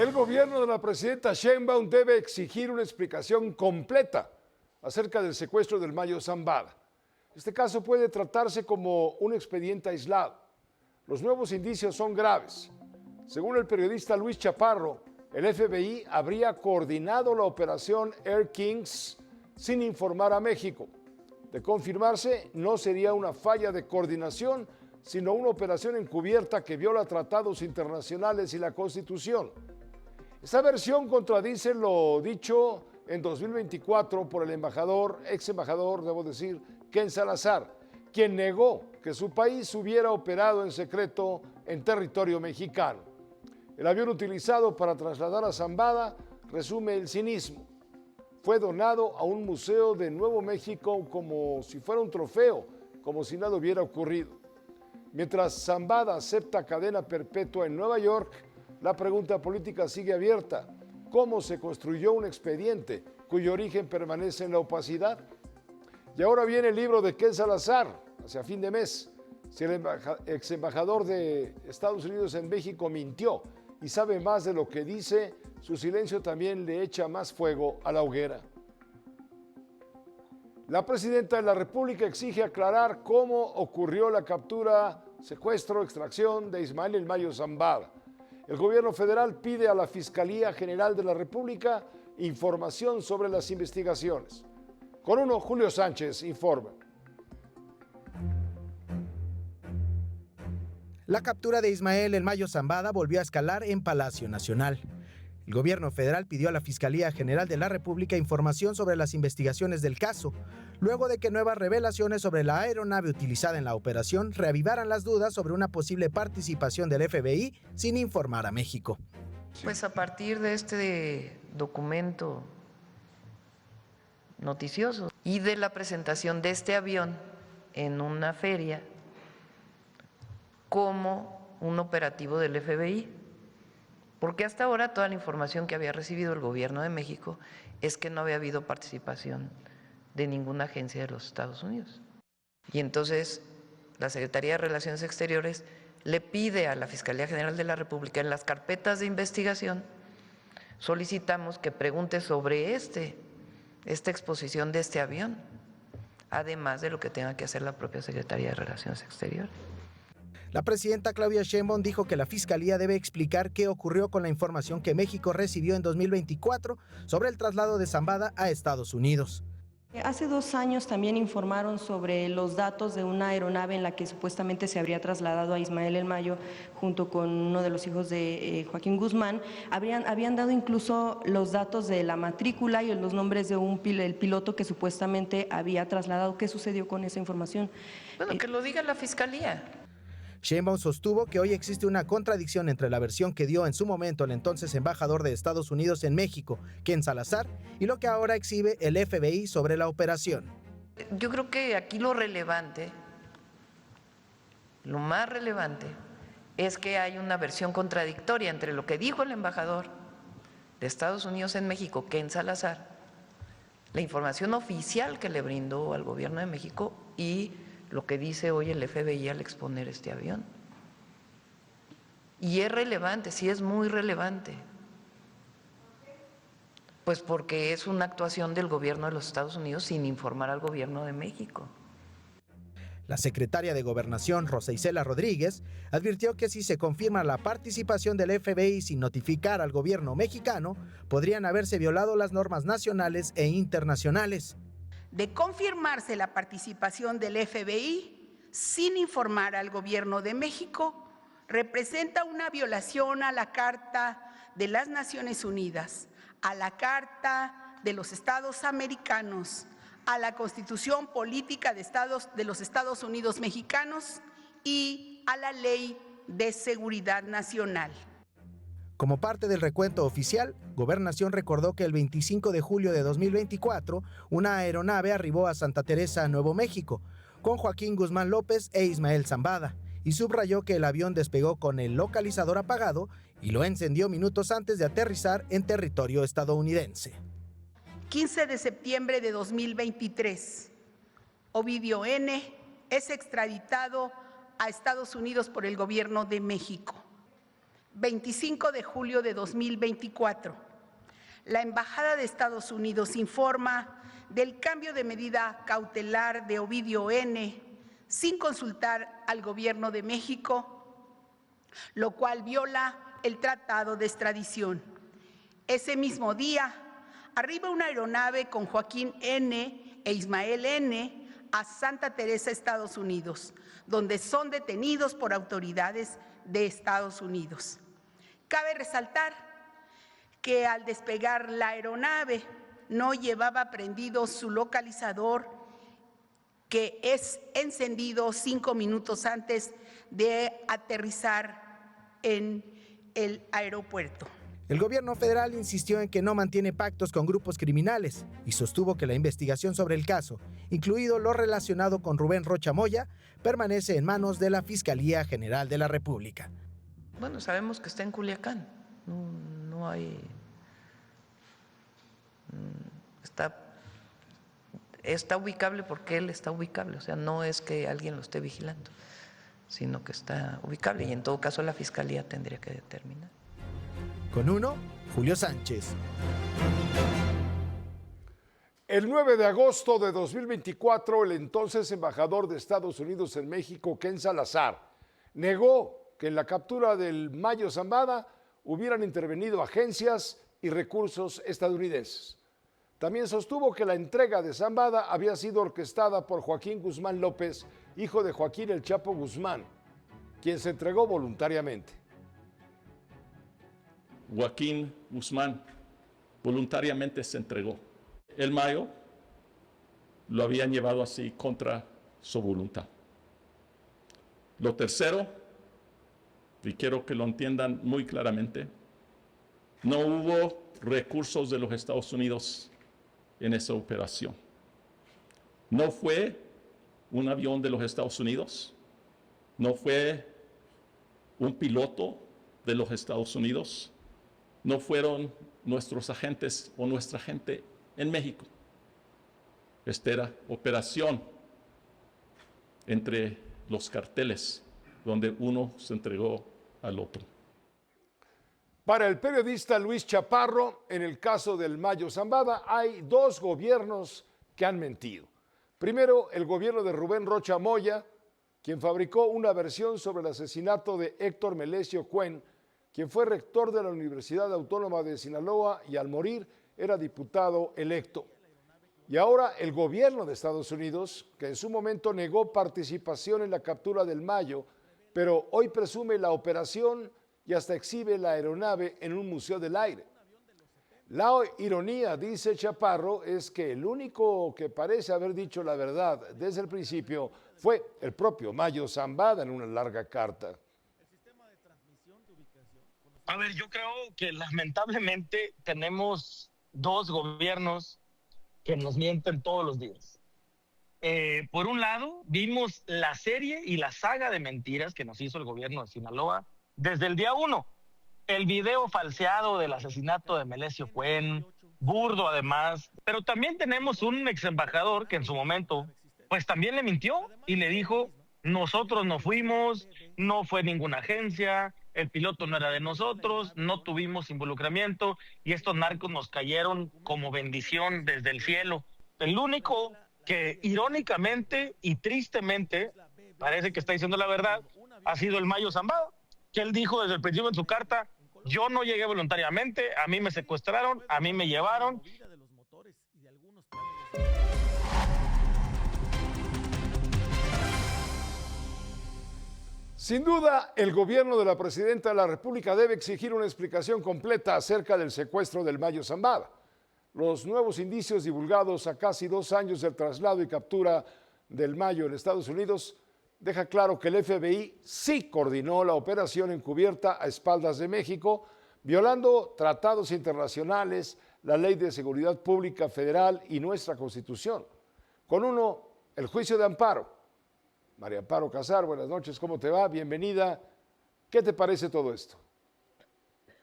El gobierno de la presidenta Sheinbaum debe exigir una explicación completa acerca del secuestro del Mayo Zambada. Este caso puede tratarse como un expediente aislado. Los nuevos indicios son graves. Según el periodista Luis Chaparro, el FBI habría coordinado la operación Air Kings sin informar a México. De confirmarse, no sería una falla de coordinación, sino una operación encubierta que viola tratados internacionales y la Constitución. Esta versión contradice lo dicho en 2024 por el ex embajador, debo decir, Ken Salazar, quien negó que su país hubiera operado en secreto en territorio mexicano. El avión utilizado para trasladar a Zambada resume el cinismo. Fue donado a un museo de Nuevo México como si fuera un trofeo, como si nada hubiera ocurrido. Mientras Zambada acepta cadena perpetua en Nueva York, la pregunta política sigue abierta. ¿Cómo se construyó un expediente cuyo origen permanece en la opacidad? Y ahora viene el libro de Ken Salazar, hacia fin de mes. Si el ex embajador de Estados Unidos en México mintió y sabe más de lo que dice, su silencio también le echa más fuego a la hoguera. La presidenta de la República exige aclarar cómo ocurrió la captura, secuestro, extracción de Ismael El Mayo Zambada. El gobierno federal pide a la Fiscalía General de la República información sobre las investigaciones. Con uno, Julio Sánchez informa. La captura de Ismael El Mayo Zambada volvió a escalar en Palacio Nacional. El gobierno federal pidió a la Fiscalía General de la República información sobre las investigaciones del caso, luego de que nuevas revelaciones sobre la aeronave utilizada en la operación reavivaran las dudas sobre una posible participación del FBI sin informar a México. Pues a partir de este documento noticioso y de la presentación de este avión en una feria como un operativo del FBI. Porque hasta ahora toda la información que había recibido el gobierno de México es que no había habido participación de ninguna agencia de los Estados Unidos. Y entonces la Secretaría de Relaciones Exteriores le pide a la Fiscalía General de la República en las carpetas de investigación, solicitamos que pregunte sobre esta exposición de este avión, además de lo que tenga que hacer la propia Secretaría de Relaciones Exteriores. La presidenta Claudia Sheinbaum dijo que la Fiscalía debe explicar qué ocurrió con la información que México recibió en 2024 sobre el traslado de Zambada a Estados Unidos. Hace 2 años también informaron sobre los datos de una aeronave en la que supuestamente se habría trasladado a Ismael El Mayo junto con uno de los hijos de Joaquín Guzmán. Habían dado incluso los datos de la matrícula y los nombres de el piloto que supuestamente había trasladado. ¿Qué sucedió con esa información? Bueno, que lo diga la Fiscalía. Sheinbaum sostuvo que hoy existe una contradicción entre la versión que dio en su momento el entonces embajador de Estados Unidos en México, Ken Salazar, y lo que ahora exhibe el FBI sobre la operación. Yo creo que aquí lo relevante, lo más relevante, es que hay una versión contradictoria entre lo que dijo el embajador de Estados Unidos en México, Ken Salazar, la información oficial que le brindó al gobierno de México y lo que dice hoy el FBI al exponer este avión. Y es relevante, sí es muy relevante, pues porque es una actuación del gobierno de los Estados Unidos sin informar al gobierno de México. La secretaria de Gobernación, Rosa Isela Rodríguez, advirtió que si se confirma la participación del FBI sin notificar al gobierno mexicano, podrían haberse violado las normas nacionales e internacionales. De confirmarse la participación del FBI sin informar al gobierno de México, representa una violación a la Carta de las Naciones Unidas, a la Carta de los Estados Americanos, a la Constitución Política de los Estados Unidos Mexicanos y a la Ley de Seguridad Nacional. Como parte del recuento oficial, Gobernación recordó que el 25 de julio de 2024, una aeronave arribó a Santa Teresa, Nuevo México, con Joaquín Guzmán López e Ismael Zambada, y subrayó que el avión despegó con el localizador apagado y lo encendió minutos antes de aterrizar en territorio estadounidense. 15 de septiembre de 2023, Ovidio N. es extraditado a Estados Unidos por el gobierno de México. 25 de julio de 2024. La Embajada de Estados Unidos informa del cambio de medida cautelar de Ovidio N. sin consultar al Gobierno de México, lo cual viola el Tratado de Extradición. Ese mismo día, arriba una aeronave con Joaquín N. e Ismael N. a Santa Teresa, Estados Unidos, donde son detenidos por autoridades de Estados Unidos. Cabe resaltar que al despegar la aeronave no llevaba prendido su localizador, que es encendido 5 minutos antes de aterrizar en el aeropuerto. El gobierno federal insistió en que no mantiene pactos con grupos criminales y sostuvo que la investigación sobre el caso, incluido lo relacionado con Rubén Rocha Moya, permanece en manos de la Fiscalía General de la República. Bueno, sabemos que está en Culiacán, no hay... Está ubicable porque él está ubicable, o sea, no es que alguien lo esté vigilando, sino que está ubicable y en todo caso la Fiscalía tendría que determinar. Con uno, Julio Sánchez. El 9 de agosto de 2024, el entonces embajador de Estados Unidos en México, Ken Salazar, negó que en la captura del Mayo Zambada hubieran intervenido agencias y recursos estadounidenses. También sostuvo que la entrega de Zambada había sido orquestada por Joaquín Guzmán López, hijo de Joaquín El Chapo Guzmán, quien se entregó voluntariamente. Joaquín Guzmán voluntariamente se entregó. El Mayo lo habían llevado así contra su voluntad. Lo tercero, y quiero que lo entiendan muy claramente, no hubo recursos de los Estados Unidos en esa operación. No fue un avión de los Estados Unidos, no fue un piloto de los Estados Unidos, no fueron nuestros agentes o nuestra gente en México. Esta era operación entre los carteles, donde uno se entregó al otro. Para el periodista Luis Chaparro, en el caso del Mayo Zambada, hay dos gobiernos que han mentido. Primero, el gobierno de Rubén Rocha Moya, quien fabricó una versión sobre el asesinato de Héctor Melesio Cuen, quien fue rector de la Universidad Autónoma de Sinaloa y al morir era diputado electo. Y ahora el gobierno de Estados Unidos, que en su momento negó participación en la captura del Mayo, pero hoy presume la operación y hasta exhibe la aeronave en un museo del aire. La ironía, dice Chaparro, es que el único que parece haber dicho la verdad desde el principio fue el propio Mayo Zambada en una larga carta. A ver, yo creo que lamentablemente tenemos dos gobiernos que nos mienten todos los días. Por un lado, vimos la serie y la saga de mentiras que nos hizo el gobierno de Sinaloa desde el día 1. El video falseado del asesinato de Melesio Cuen, burdo además, pero también tenemos un ex embajador que en su momento pues también le mintió y le dijo: nosotros no fuimos, no fue ninguna agencia, el piloto no era de nosotros, no tuvimos involucramiento y estos narcos nos cayeron como bendición desde el cielo. El único que irónicamente y tristemente parece que está diciendo la verdad ha sido el Mayo Zambada, que él dijo desde el principio en su carta: yo no llegué voluntariamente, a mí me secuestraron, a mí me llevaron. Sin duda, el gobierno de la presidenta de la República debe exigir una explicación completa acerca del secuestro del Mayo Zambada. Los nuevos indicios divulgados a casi 2 años del traslado y captura del Mayo en Estados Unidos deja claro que el FBI sí coordinó la operación encubierta a espaldas de México, violando tratados internacionales, la Ley de Seguridad Pública Federal y nuestra Constitución. Con uno, el juicio de amparo. María Amparo Casar, buenas noches, ¿cómo te va? Bienvenida. ¿Qué te parece todo esto?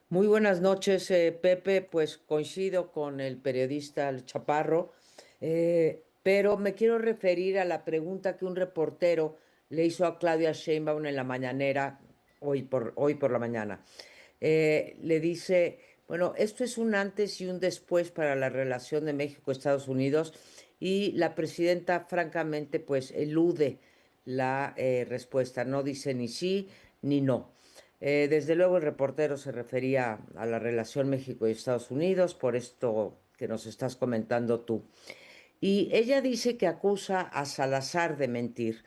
Muy buenas noches, Pepe. Pues coincido con el periodista Chaparro, pero me quiero referir a la pregunta que un reportero le hizo a Claudia Sheinbaum en la mañanera, hoy por la mañana. le dice, bueno, esto es un antes y un después para la relación de México-Estados Unidos y la presidenta francamente pues elude la respuesta, no dice ni sí ni no. Desde luego el reportero se refería a la relación México y Estados Unidos, por esto que nos estás comentando tú. Y ella dice que acusa a Salazar de mentir,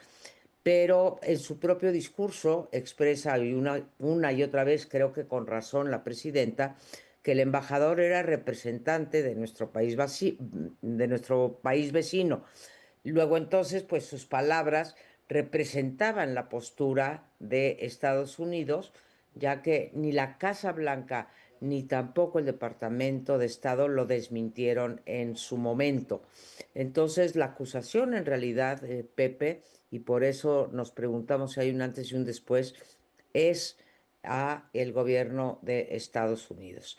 pero en su propio discurso expresa una y otra vez, creo que con razón la presidenta, que el embajador era representante de nuestro país vecino. Luego entonces, pues sus palabras representaban la postura de Estados Unidos, ya que ni la Casa Blanca ni tampoco el Departamento de Estado lo desmintieron en su momento. Entonces, la acusación en realidad, Pepe, y por eso nos preguntamos si hay un antes y un después, es a el gobierno de Estados Unidos.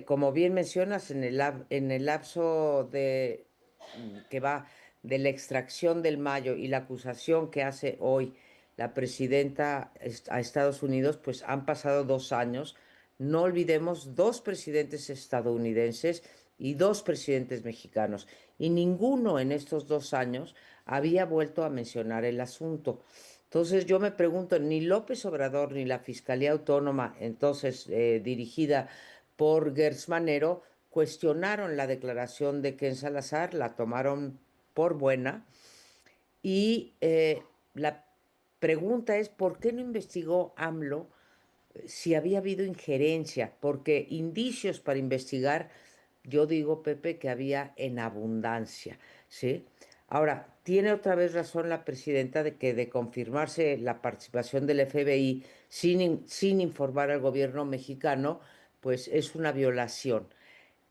Como bien mencionas, en el lapso que va de la extracción del Mayo y la acusación que hace hoy la presidenta a Estados Unidos, pues han pasado 2 años. No olvidemos, 2 presidentes estadounidenses y 2 presidentes mexicanos. Y ninguno en estos 2 años había vuelto a mencionar el asunto. Entonces yo me pregunto, ni López Obrador ni la Fiscalía Autónoma, entonces dirigida por Gertz Manero, cuestionaron la declaración de Ken Salazar, la tomaron por buena. Y la pregunta es, ¿por qué no investigó AMLO si había habido injerencia? Porque indicios para investigar, yo digo, Pepe, que había en abundancia, ¿sí? Ahora, tiene otra vez razón la presidenta de que de confirmarse la participación del FBI sin informar al gobierno mexicano, pues es una violación.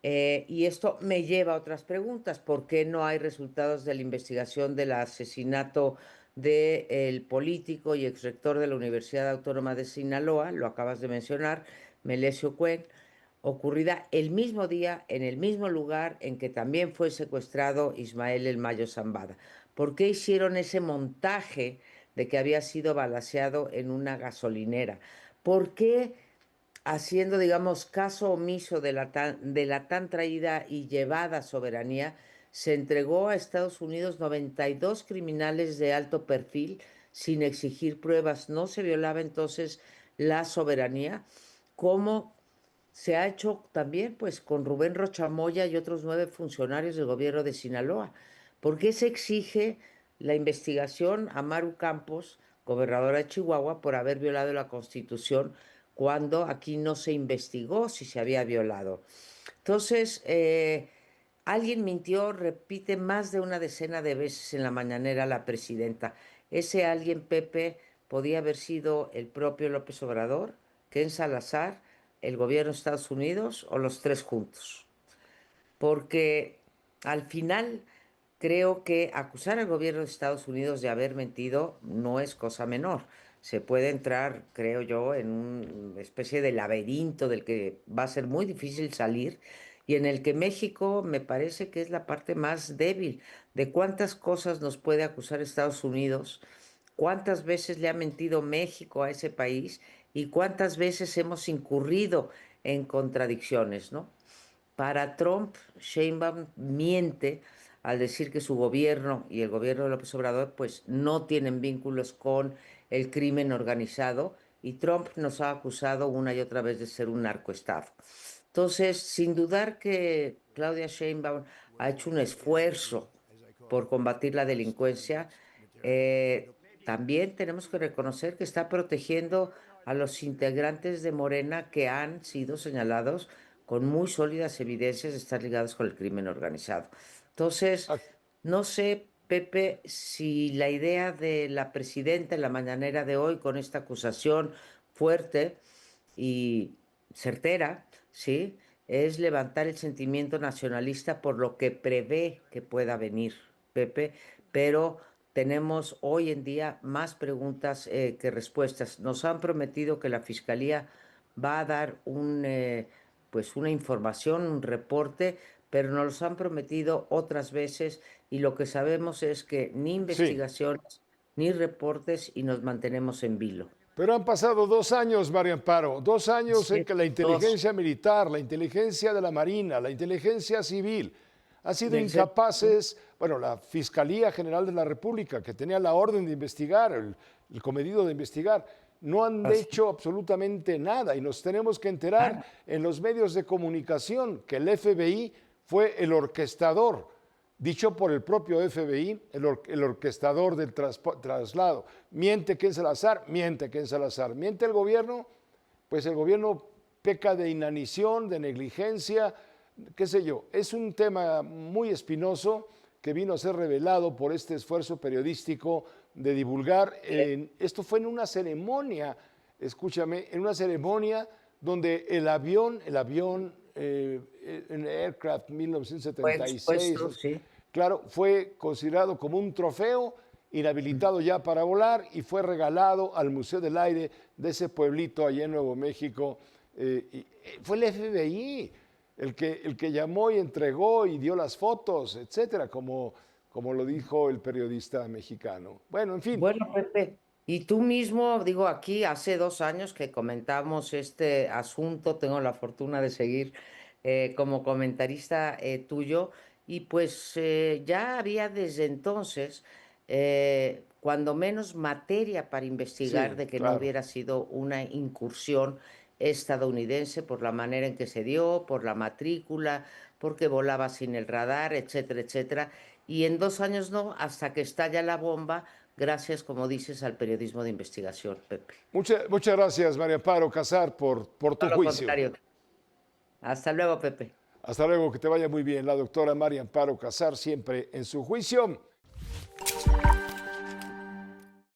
Y esto me lleva a otras preguntas. ¿Por qué no hay resultados de la investigación del asesinato del político y exrector de la Universidad Autónoma de Sinaloa, lo acabas de mencionar, Melesio Cuen, ocurrida el mismo día, en el mismo lugar en que también fue secuestrado Ismael El Mayo Zambada? ¿Por qué hicieron ese montaje de que había sido balaceado en una gasolinera? ¿Por qué, haciendo, digamos, caso omiso de la tan traída y llevada soberanía, se entregó a Estados Unidos 92 criminales de alto perfil sin exigir pruebas? ¿No se violaba entonces la soberanía? ¿Cómo se ha hecho también pues con Rubén Rochamoya y otros 9 funcionarios del gobierno de Sinaloa? ¿Por qué se exige la investigación a Maru Campos, gobernadora de Chihuahua, por haber violado la Constitución, cuando aquí no se investigó si se había violado? Entonces, alguien mintió, repite más de una decena de veces en la mañanera la presidenta. Ese alguien, Pepe, podía haber sido el propio López Obrador, Ken Salazar, el gobierno de Estados Unidos o los tres juntos. Porque al final creo que acusar al gobierno de Estados Unidos de haber mentido no es cosa menor. Se puede entrar, creo yo, en una especie de laberinto del que va a ser muy difícil salir y en el que México me parece que es la parte más débil. De cuántas cosas nos puede acusar Estados Unidos, cuántas veces le ha mentido México a ese país y cuántas veces hemos incurrido en contradicciones, ¿no? Para Trump, Sheinbaum miente al decir que su gobierno y el gobierno de López Obrador pues no tienen vínculos con el crimen organizado, y Trump nos ha acusado una y otra vez de ser un narcoestado. Entonces, sin dudar que Claudia Sheinbaum ha hecho un esfuerzo por combatir la delincuencia, eh, también tenemos que reconocer que está protegiendo a los integrantes de Morena que han sido señalados con muy sólidas evidencias de estar ligados con el crimen organizado. Entonces, Ah, no sé, Pepe, si la idea de la presidenta en la mañanera de hoy con esta acusación fuerte y certera, ¿sí? Es levantar el sentimiento nacionalista por lo que prevé que pueda venir, Pepe, pero tenemos hoy en día más preguntas que respuestas. Nos han prometido que la Fiscalía va a dar pues una información, un reporte, pero nos los han prometido otras veces y lo que sabemos es que ni sí, investigaciones ni reportes y nos mantenemos en vilo. Pero han pasado 2 años, María Amparo, 2 años Sí, en que la inteligencia militar, la inteligencia de la Marina, la inteligencia civil han sido Del incapaces, bueno, la Fiscalía General de la República, que tenía la orden de investigar, el cometido de investigar, no han hecho absolutamente nada y nos tenemos que enterar en los medios de comunicación que el FBI fue el orquestador, dicho por el propio FBI, el orquestador del traslado. Miente Ken Salazar, miente Ken Salazar. Miente el gobierno, pues el gobierno peca de inanición, de negligencia, qué sé yo. Es un tema muy espinoso que vino a ser revelado por este esfuerzo periodístico de divulgar. Esto fue en una ceremonia, escúchame, en una ceremonia donde el avión en Aircraft 1976, sí. claro, fue considerado como un trofeo, inhabilitado ya para volar y fue regalado al Museo del Aire de ese pueblito allá en Nuevo México. Fue el FBI el que llamó y entregó y dio las fotos, etcétera, como lo dijo el periodista mexicano. Bueno, en fin. Bueno, Pepe, y tú mismo, digo, aquí hace 2 años que comentamos este asunto, tengo la fortuna de seguir como comentarista tuyo, y pues ya había desde entonces, cuando menos materia para investigar Sí, de que no claro. hubiera sido una incursión estadounidense por la manera en que se dio, por la matrícula, porque volaba sin el radar, etcétera, etcétera. Y en 2 años no, hasta que estalla la bomba, gracias, como dices, al periodismo de investigación, Pepe. Muchas gracias, María Amparo Casar, por tu No, lo juicio. contrario. Hasta luego, Pepe. Hasta luego, que te vaya muy bien. La doctora María Amparo Casar, siempre en su juicio.